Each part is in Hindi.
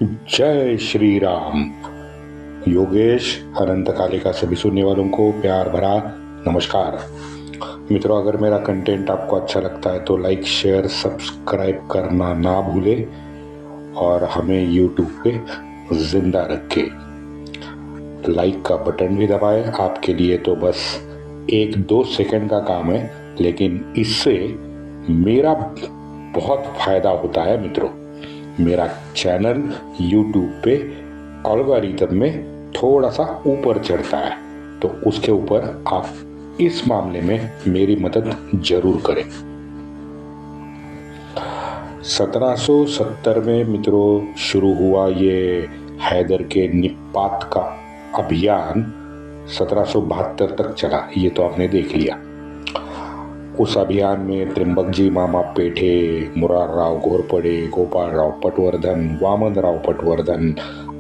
जय श्री राम। योगेश अनंत कालिका सभी सुनने वालों को प्यार भरा नमस्कार। मित्रों, अगर मेरा कंटेंट आपको अच्छा लगता है तो लाइक शेयर सब्सक्राइब करना ना भूले और हमें यूट्यूब पे जिंदा रखे। लाइक का बटन भी दबाएं। आपके लिए तो बस 1-2 सेकंड का काम है, लेकिन इससे मेरा बहुत फायदा होता है। मित्रों, मेरा चैनल यूट्यूब पे एल्गोरिथम में थोड़ा सा ऊपर चढ़ता है, तो उसके ऊपर आप इस मामले में मेरी मदद जरूर करें। 1770 में मित्रों शुरू हुआ ये हैदर के निपात का अभियान 1772 तक चला। ये तो आपने देख लिया। उस अभियान में त्रिंबकजी मामा पेठे, मुरारराव घोरपड़े, गोपालराव पटवर्धन, वामनराव पटवर्धन,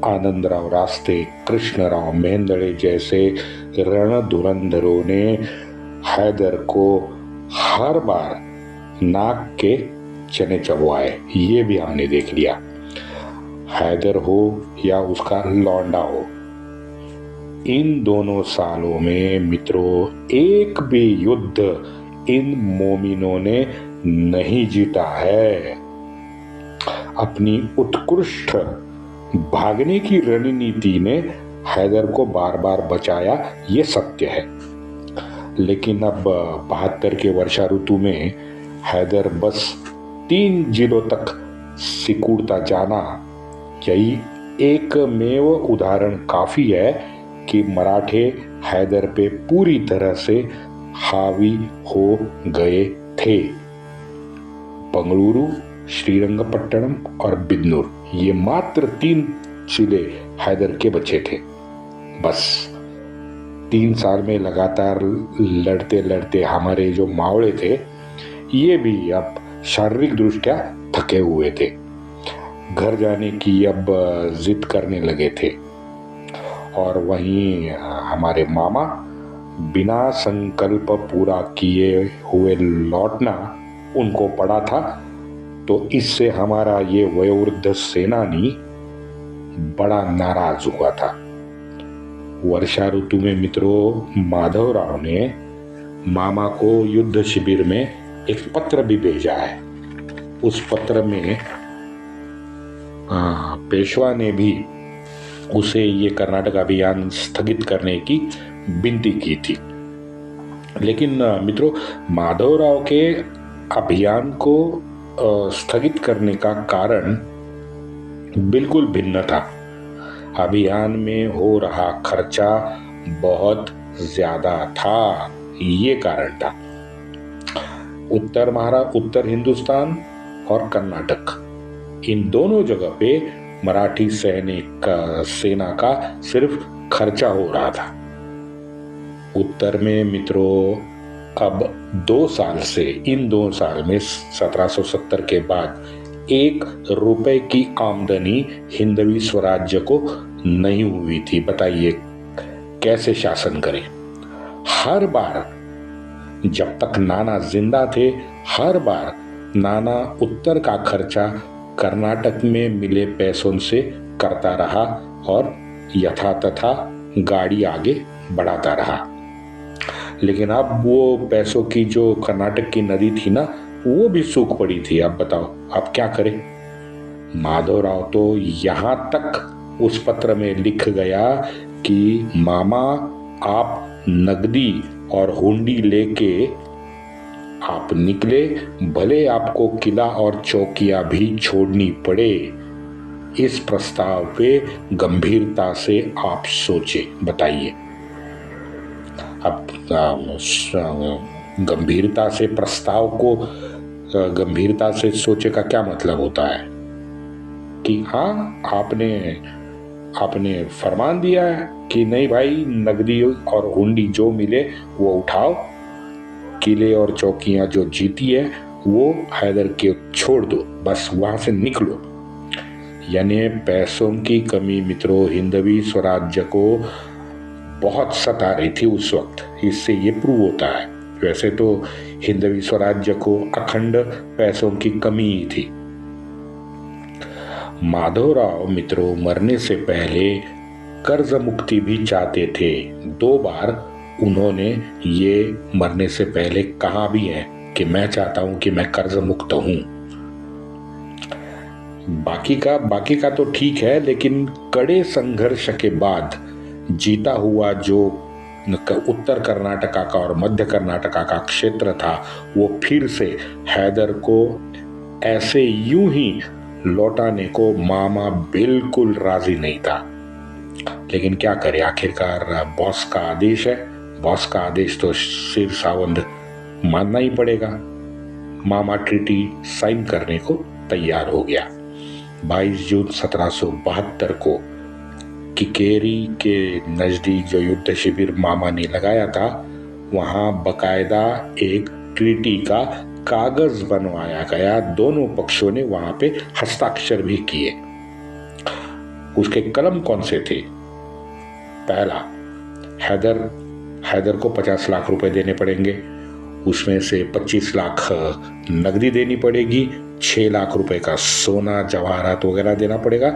आनंदराव रास्ते, कृष्णराव मेहंदड़े जैसे रणधुरंधरों ने हैदर को हर बार नाक के चने चबवाए। ये भी हमने देख लिया। हैदर हो या उसका लौंडा हो, इन दोनों सालों में मित्रों एक भी युद्ध इन मोमिनों ने नहीं जीता है। अपनी उत्कृष्ट भागने की रणनीति ने हैदर को बार बार बचाया, ये सत्य है। लेकिन अब 72 के वर्षा ऋतु में हैदर बस 3 जिलों तक सिकुड़ता जाना, यही एकमेव उदाहरण काफी है कि मराठे हैदर पे पूरी तरह से हावी हो गए थे। बंगलुरु, श्रीरंगपट्टनम और बिदनूर, ये मात्र 3 जिले हैदर के बचे थे। बस 3 साल में लगातार लड़ते लड़ते हमारे जो मावड़े थे, ये भी अब शारीरिक दृष्टया थके हुए थे। घर जाने की अब जिद करने लगे थे। और वहीं हमारे मामा बिना संकल्प पूरा किए हुए लौटना उनको पड़ा था। तो इससे हमारा ये वयोवृद्ध सेनानी बड़ा नाराज हुआ था। वर्षा ऋतु में मित्रों माधवराव ने मामा को युद्ध शिविर में एक पत्र भी भेजा है। उस पत्र में पेशवा ने भी उसे ये कर्नाटक अभियान स्थगित करने की विनती की थी। लेकिन मित्रों, माधवराव के अभियान को स्थगित करने का कारण बिल्कुल भिन्न था। अभियान में हो रहा खर्चा बहुत ज्यादा था, ये कारण था। उत्तर हिंदुस्तान और कर्नाटक, इन दोनों जगह पे मराठी सेना का सिर्फ खर्चा हो रहा था। उत्तर में मित्रों अब 2 साल से, इन 2 साल में 1770 के बाद 1 रुपए की आमदनी हिंदवी स्वराज्य को नहीं हुई थी। बताइए कैसे शासन करें। हर बार जब तक नाना जिंदा थे, हर बार नाना उत्तर का खर्चा कर्नाटक में मिले पैसों से करता रहा और यथा तथा गाड़ी आगे बढ़ाता रहा। लेकिन अब वो पैसों की जो कर्नाटक की नदी थी ना, वो भी सूख पड़ी थी। अब बताओ अब क्या करें। माधवराव तो यहां तक उस पत्र में लिख गया कि मामा आप नगदी और हुंडी लेके आप निकले, भले आपको किला और चौकियां भी छोड़नी पड़े। इस प्रस्ताव पे गंभीरता से आप सोचे। बताइए अब गंभीरता से प्रस्ताव को गंभीरता से सोचे का क्या मतलब होता है कि हाँ आपने फरमान दिया है कि नहीं भाई, नगदी और हुंडी जो मिले वो उठाओ, किले और चौकियां जो जीती है वो हैदर के छोड़ दो, बस वहां से निकलो। यानी पैसों की कमी मित्रों हिंदवी स्वराज्य को बहुत सता रही थी उस वक्त। इससे ये प्रूव होता है। वैसे तो हिंदवी स्वराज्य को अखंड पैसों की कमी ही थी। माधवराव मित्रों मरने से पहले कर्ज मुक्ति भी चाहते थे। 2 बार उन्होंने ये मरने से पहले कहा भी है कि मैं चाहता हूं कि मैं कर्ज मुक्त हूं। बाकी का तो ठीक है, लेकिन कड़े संघर्ष के बाद जीता हुआ जो उत्तर कर्नाटका का और मध्य कर्नाटका का क्षेत्र था, वो फिर से हैदर को ऐसे यूं ही लौटाने को मामा बिल्कुल राजी नहीं था। लेकिन क्या करे, आखिरकार बॉस का आदेश है, बॉस का आदेश तो सिर सावंद मानना ही पड़ेगा। मामा ट्रीटी साइन करने को तैयार हो गया। 22 जून 1772 को किकेरी के नजदीक जो युद्ध शिविर मामा ने लगाया था, वहां बकायदा एक ट्रीटी का कागज बनवाया गया। दोनों पक्षों ने वहां पे हस्ताक्षर भी किए। उसके कलम कौन से थे? पहला, हैदर को 50 लाख रुपए देने पड़ेंगे, उसमें से 25 लाख नकदी देनी पड़ेगी, 6 लाख रुपए का सोना जवाहरात वगैरह देना पड़ेगा,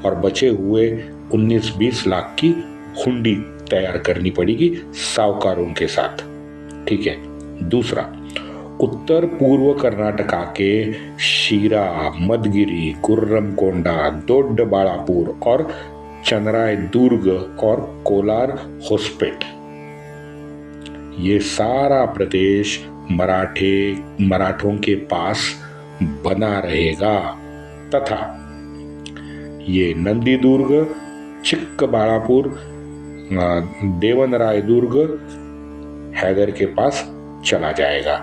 और बचे हुए 19-20 लाख की हुंडी तैयार करनी पड़ेगी साहूकारों के साथ। ठीक है। दूसरा, उत्तर पूर्व कर्नाटका के शीरा, मदगिरी, गुर्रमकोंडा, दोड्डबाड़ापुर और चंद्राय दुर्ग और कोलार होस्पेट, ये सारा प्रदेश मराठों के पास बना रहेगा, तथा ये नंदी दुर्ग, चिक्कबाड़ापुर, देवनराय दुर्ग हैदर के पास चला जाएगा।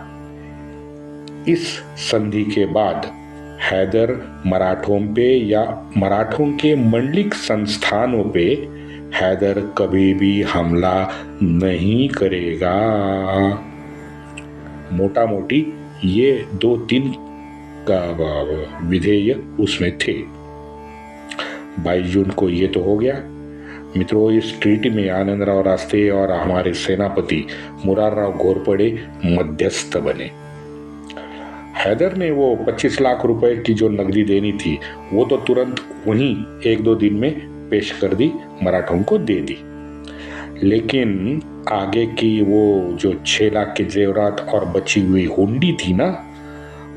इस संधि के बाद हैदर मराठों पे या मराठों के मंडलिक संस्थानों पे हैदर कभी भी हमला नहीं करेगा। मोटा मोटी ये 2-3 का विधेय उसमें थे। 22 जून को ये तो हो गया। मित्रों, इस ट्रीटी में आनंदराव रास्ते और हमारे सेनापति मुरारराव घोरपड़े मध्यस्थ बने। हैदर ने वो 25 लाख रुपए की जो नकदी देनी थी, वो तो तुरंत वहीं 1-2 दिन में पेश कर दी, मराठों को दे दी। लेकिन आगे की वो जो 6 लाख के जेवरात और बची हुई हुंडी थी ना,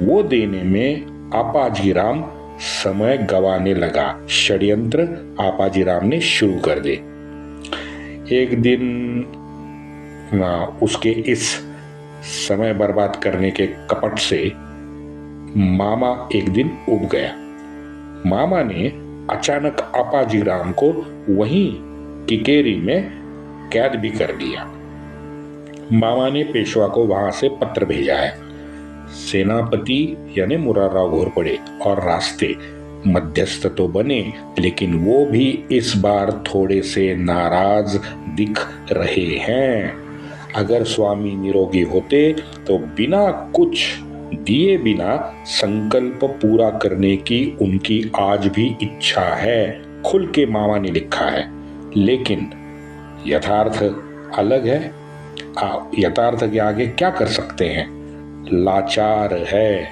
वो देने में आपाजीराम समय गंवाने लगा। षड्यंत्र आपाजीराम ने शुरू कर दे। एक दिन उसके इस समय बर्बाद करने के कपट से मामा एक दिन उब गया। मामा ने अचानक आपाजीराम को वहीं किकेरी में कैद भी कर लिया। मामा ने पेशवा को वहां से पत्र भेजा है। सेनापति यानी मुरारराव घोरपड़े और रास्ते मध्यस्थ तो बने, लेकिन वो भी इस बार थोड़े से नाराज दिख रहे हैं। अगर स्वामी निरोगी होते तो बिना कुछ दिए बिना संकल्प पूरा करने की उनकी आज भी इच्छा है, खुल के मामा ने लिखा है। लेकिन यथार्थ अलग है। यथार्थ के आगे क्या कर सकते हैं, लाचार है।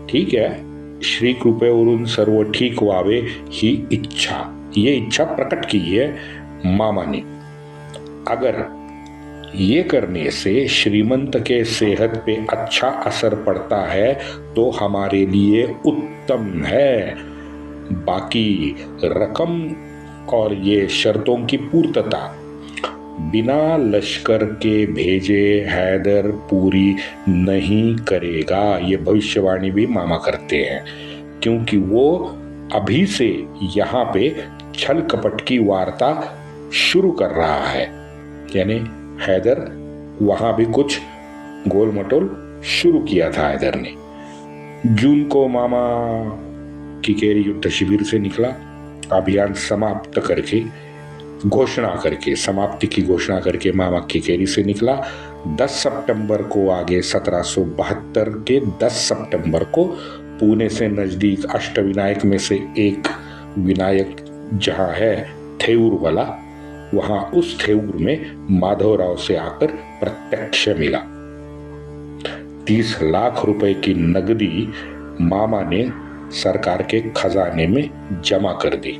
ठीक है, श्री कृपेवरून सर्व ठीक वावे ही इच्छा, ये इच्छा प्रकट की है मामा ने। अगर ये करने से श्रीमंत के सेहत पे अच्छा असर पड़ता है तो हमारे लिए उत्तम है। बाकी रकम और ये शर्तों की पूर्तता बिना लश्कर के भेजे हैदर पूरी नहीं करेगा। ये भविष्यवाणी भी मामा करते हैं, क्योंकि वो अभी से यहाँ पे छल कपट की वार्ता शुरू कर रहा है। यानी हैदर वहां भी कुछ गोल मटोल शुरू किया था हैदर ने। जून को मामा किकेरी युद्ध शिविर से निकला, अभियान समाप्त करके समाप्ति की घोषणा करके मामा किकेरी से निकला। 10 सितंबर को आगे 1772 के 10 सितंबर को पुणे से नजदीक अष्टविनायक में से एक विनायक जहां है थेऊर वाला, वहां उस थेऊर में माधवराव से आकर प्रत्यक्ष मिला। 30 लाख रुपए की नगदी मामा ने सरकार के खजाने में जमा कर दी।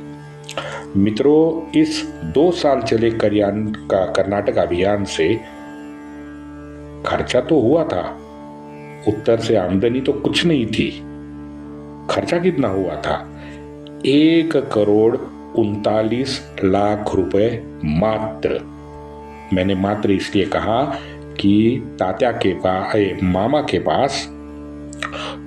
मित्रों, इस 2 साल चले कर्नाटक अभियान से खर्चा तो हुआ था, उत्तर से आमदनी तो कुछ नहीं थी। खर्चा कितना हुआ था? 1,39,00,000 रुपए मात्र। मैंने मात्र इसलिए कहा कि मामा के पास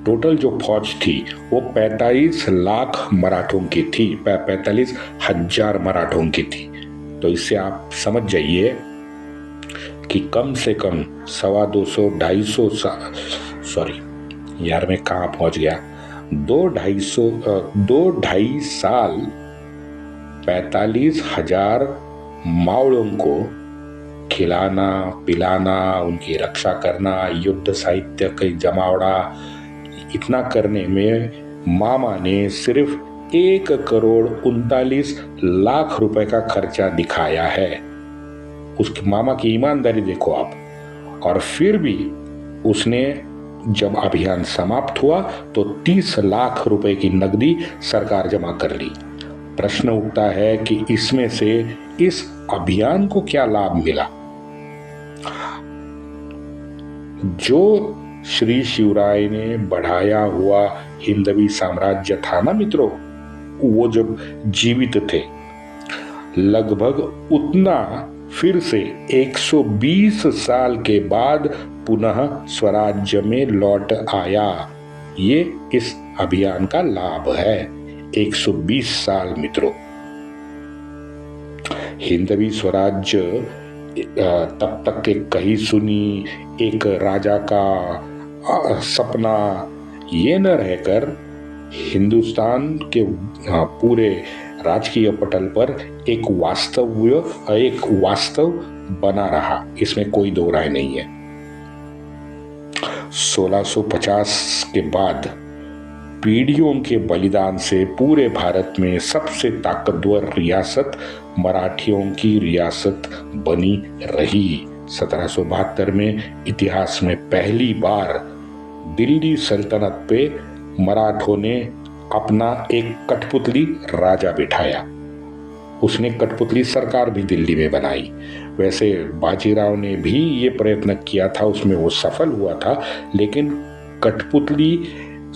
टोटल जो फौज थी वो 45 लाख मराठों की थी, 45,000 मराठों की थी। तो इससे आप समझ जाइए कि कम से कम 250 मैं कहाँ पहुंच गया, 2-2.5 साल 45,000 मावड़ों को खिलाना पिलाना, उनकी रक्षा करना, युद्ध साहित्य का जमावड़ा, इतना करने में मामा ने सिर्फ 1,39,00,000 रुपए का खर्चा दिखाया है। उसके मामा की ईमानदारी देखो आप। और फिर भी उसने जब अभियान समाप्त हुआ तो 30 लाख रुपए की नकदी सरकार जमा कर ली। प्रश्न उठता है कि इसमें से इस अभियान को क्या लाभ मिला? जो श्री शिवराय ने बढ़ाया हुआ हिंदवी साम्राज्य था ना मित्रों, वो जब जीवित थे लगभग उतना फिर से 120 साल के बाद पुनः स्वराज्य में लौट आया। ये इस अभियान का लाभ है। 120 साल मित्रों। हिंदवी स्वराज्य तब तक एक कही सुनी, एक राजा का सपना, ये न रहकर हिंदुस्तान के पूरे राजकीय पटल पर एक वास्तव बना रहा, इसमें कोई दो राय नहीं है। 1650 के बाद पीढ़ियों के बलिदान से पूरे भारत में सबसे ताकतवर रियासत मराठियों की रियासत बनी रही। 1772 में इतिहास में पहली बार दिल्ली सल्तनत पे मराठों ने अपना एक कठपुतली राजा बिठाया। उसने कठपुतली सरकार भी दिल्ली में बनाई। वैसे बाजीराव ने भी ये प्रयत्न किया था, उसमें वो सफल हुआ था, लेकिन कठपुतली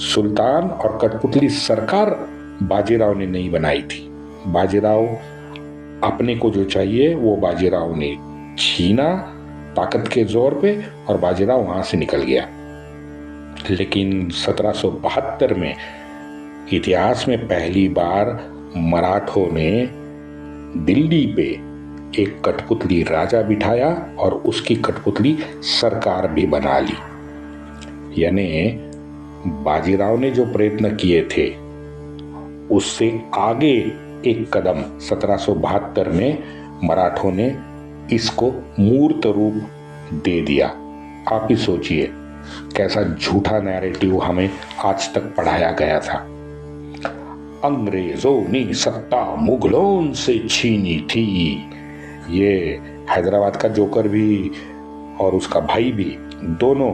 सुल्तान और कठपुतली सरकार बाजीराव ने नहीं बनाई थी। बाजीराव अपने को जो चाहिए वो बाजीराव ने छीना ताकत के जोर पे, और बाजीराव वहां से निकल गया। लेकिन 1772 में इतिहास में पहली बार मराठों ने दिल्ली पे एक कठपुतली राजा बिठाया और उसकी कठपुतली सरकार भी बना ली। यानी बाजीराव ने जो प्रयत्न किए थे उससे आगे एक कदम 1772 में मराठों ने इसको मूर्त रूप दे दिया। आप ही सोचिए कैसा झूठा नैरेटिव हमें आज तक पढ़ाया गया था। अंग्रेजों ने सत्ता मुगलों से छीनी थी। ये हैदराबाद का जोकर भी और उसका भाई भी दोनों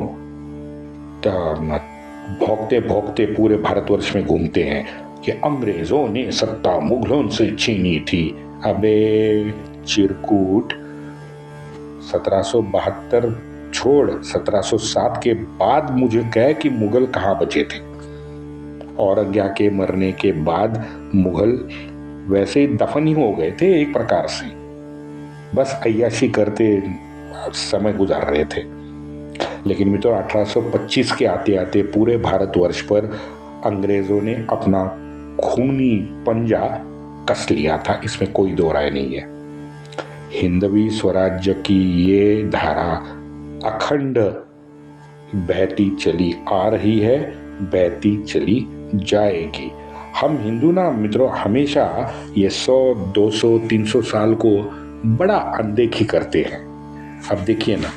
भौंकते भौंकते पूरे भारतवर्ष में घूमते हैं कि अंग्रेजों ने सत्ता मुगलों से छीनी थी। अबे चिरकुट, 1772 छोड़ 1707 के बाद मुझे कह कि मुगल कहाँ बचे थे। औरंगजेब के मरने के बाद मुगल वैसे दफन ही हो गए थे एक प्रकार से, बस अय्याशी करते समय गुजार रहे थे। लेकिन मित्रों 1825 के आते आते पूरे भारतवर्ष पर अंग्रेजों ने अपना खूनी पंजा कस लिया था, इसमें कोई दो राय नहीं है। हिंदवी स्वराज्य की ये धारा अखंड बहती चली आ रही है, बहती चली जाएगी। हम हिंदू ना मित्रों हमेशा ये 100, 200, 300 साल को बड़ा अनदेखी करते हैं। अब देखिए ना,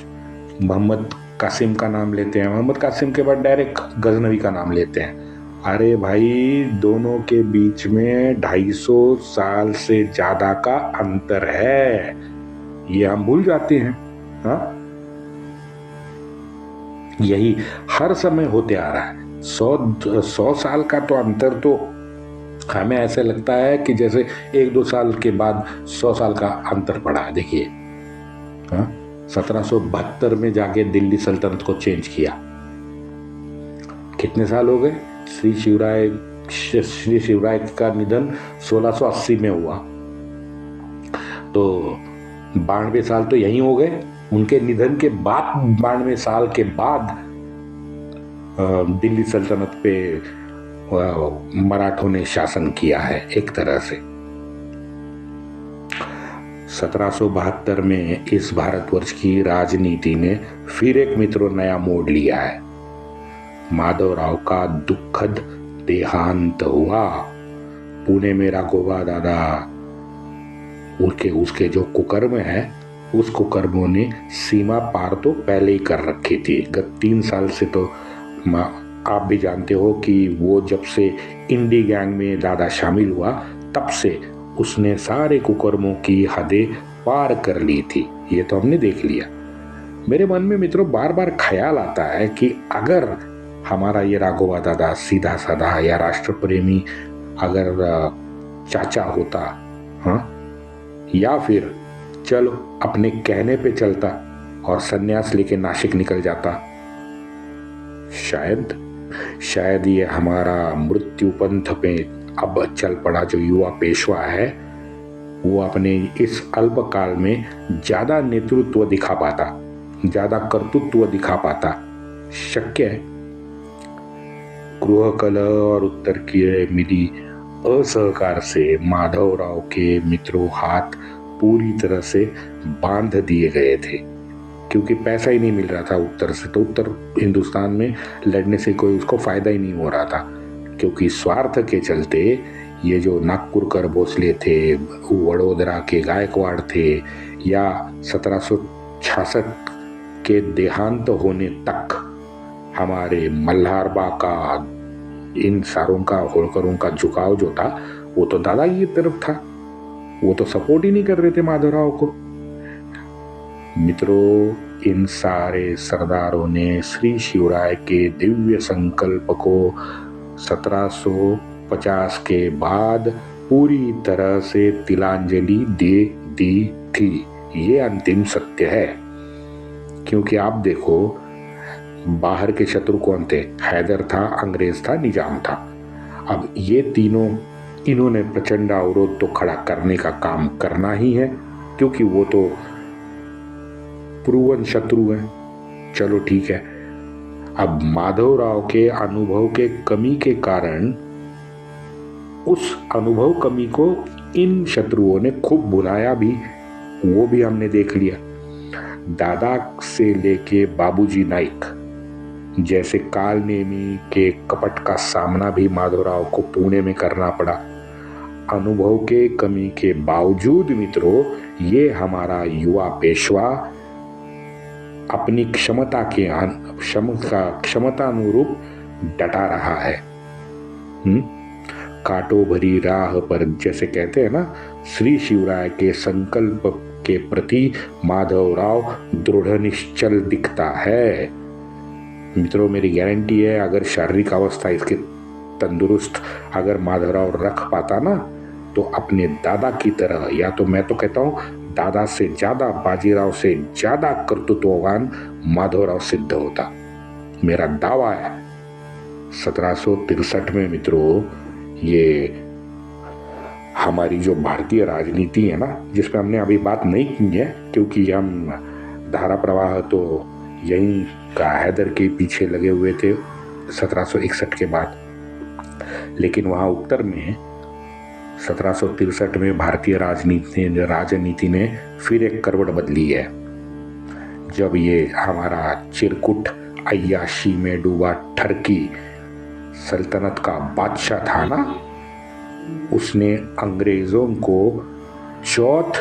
मोहम्मद कासिम का नाम लेते हैं, मोहम्मद कासिम के बाद डायरेक्ट गजनवी का नाम लेते हैं। अरे भाई, दोनों के बीच में 250 साल से ज्यादा का अंतर है, ये हम भूल जाते हैं। हाँ, यही हर समय होते आ रहा है। 100 साल का तो अंतर तो हमें ऐसे लगता है कि जैसे 1-2 साल के बाद 100 साल का अंतर पड़ा। देखिए 1772 में जाके दिल्ली सल्तनत को चेंज किया। कितने साल हो गए? श्री शिवराय का निधन 1680 में हुआ, तो 92 साल तो यही हो गए। उनके निधन के बाद 92 साल के बाद दिल्ली सल्तनत पे मराठों ने शासन किया है एक तरह से। 1772 में इस भारतवर्ष की राजनीति ने फिर एक मित्रों नया मोड़ लिया है। माधवराव का दुखद देहांत हुआ। पुणे में राघोबा दादा उसके जो कुकर्म है, उस कुकर्मों ने सीमा पार तो पहले ही कर रखी थी। गत 3 साल से तो आप भी जानते हो कि वो जब से इंडी गैंग में दादा शामिल हुआ तब से उसने सारे कुकर्मों की हदें पार कर ली थी। ये तो हमने देख लिया। मेरे मन में मित्रों बार बार ख्याल आता है कि अगर हमारा ये राघोबा दादा सीधा साधा या राष्ट्र प्रेमी अगर चाचा होता, या फिर चलो अपने कहने पे चलता और सन्यास लेके नासिक निकल जाता, शायद ये हमारा मृत्यु पंथ पे अब चल पड़ा जो युवा पेशवा है वो अपने इस अल्पकाल में ज्यादा नेतृत्व दिखा पाता, ज्यादा कर्तृत्व दिखा पाता। शक्य है। गृह कलह और उत्तर की मिली असहकार से माधवराव के मित्रों हाथ पूरी तरह से बांध दिए गए थे, क्योंकि पैसा ही नहीं मिल रहा था उत्तर से। तो उत्तर हिंदुस्तान में लड़ने से कोई उसको फायदा ही नहीं हो रहा था, क्योंकि स्वार्थ के चलते ये जो नागपुरकर भोसले थे, वडोदरा के गायकवाड़ थे, या 1766 के देहांत होने तक हमारे मल्हारबा का, इन सारों का, होळकरों का झुकाव जो था वो तो दादा की तरफ था। वो तो सपोर्ट ही नहीं कर रहे थे माधवराव को। मित्रों, इन सारे सरदारों ने श्री शिवराय के दिव्य संकल्प को 1750 के बाद पूरी तरह से तिलांजलि दे दी थी। ये अंतिम सत्य है। क्योंकि आप देखो बाहर के शत्रु कौन थे? हैदर था, अंग्रेज था, निजाम था। अब ये तीनों, इन्होंने प्रचंड अवरोध तो खड़ा करने का काम करना ही है, क्योंकि वो तो प्रूवन शत्रु हैं। चलो ठीक है। अब माधवराव के अनुभव के कमी के कारण उस अनुभव कमी को इन शत्रुओं ने खूब भुलाया भी, वो भी हमने देख लिया। दादा से लेके बाबूजी नाइक जैसे कालनेमी के कपट का सामना भी माधवराव को पुणे में करना पड़ा। अनुभव के कमी के बावजूद मित्रों ये हमारा युवा पेशवा अपनी क्षमता अनुरूप डटा रहा है। कांटों भरी राह पर, जैसे कहते हैं ना, श्री शिवराय के संकल्प के प्रति माधवराव दृढ़ निश्चल दिखता है। मित्रों, मेरी गारंटी है अगर शारीरिक अवस्था इसके तंदुरुस्त अगर माधवराव रख पाता ना, तो अपने दादा की तरह, या तो मैं तो कहता हूँ दादा से ज्यादा, बाजीराव से ज्यादा कर्तृत्ववान माधवराव सिद्ध होता। मेरा दावा है। 1763 में मित्रों ये हमारी जो भारतीय राजनीति है ना, जिसमें हमने अभी बात नहीं की है, क्योंकि हम धारा प्रवाह तो यहीं का हैदर के पीछे लगे हुए थे 1761 के बाद। लेकिन वहाँ उत्तर में 1763 में भारतीय राजनीति ने फिर एक करवट बदली है। जब ये हमारा चिरकुट अय्याशी में डूबा ठरकी सल्तनत का बादशाह था ना, उसने अंग्रेजों को चौथ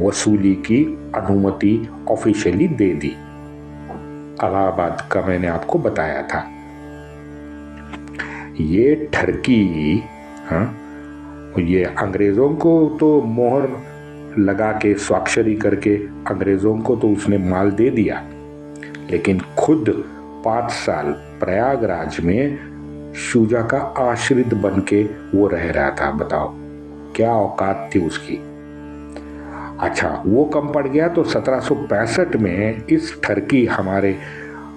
वसूली की अनुमति ऑफिशियली दे दी। इलाहाबाद का मैंने आपको बताया था। ये ठरकी, ये अंग्रेजों को तो मोहर लगा के स्वाक्षरी करके अंग्रेजों को तो उसने माल दे दिया, लेकिन खुद 5 साल प्रयागराज में शुजा का आश्रित बन के वो रह रहा था। बताओ क्या औकात थी उसकी। अच्छा, वो कम पड़ गया तो 1765 में इस ठरकी हमारे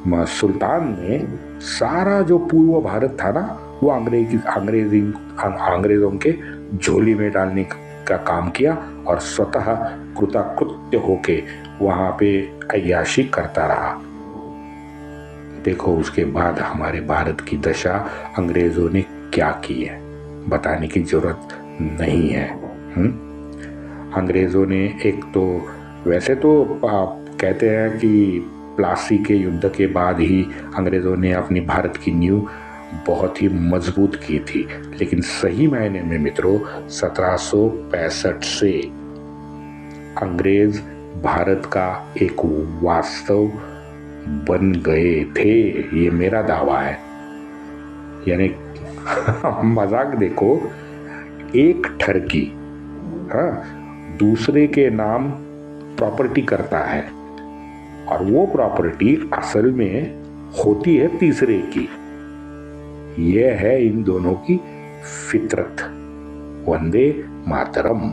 सुल्तान ने सारा जो पूर्व भारत था ना, वो अंग्रेजों के झोली में डालने का काम किया और स्वतः कृतकृत्य होके वहां पे अय्याशी करता रहा। देखो उसके बाद हमारे भारत की दशा अंग्रेजों ने क्या की है, बताने की जरूरत नहीं है। अंग्रेजों ने एक तो वैसे तो कहते हैं कि प्लासी के युद्ध के बाद ही अंग्रेजों ने अपनी भारत की नींव बहुत ही मजबूत की थी, लेकिन सही मायने में मित्रों 1765 से अंग्रेज भारत का एक वास्तव बन गए थे, ये मेरा दावा है। यानी मजाक देखो, एक ठरकी दूसरे के नाम प्रॉपर्टी करता है और वो प्रॉपर्टी असल में होती है तीसरे की। यह है इन दोनों की फितरत। वंदे मातरम।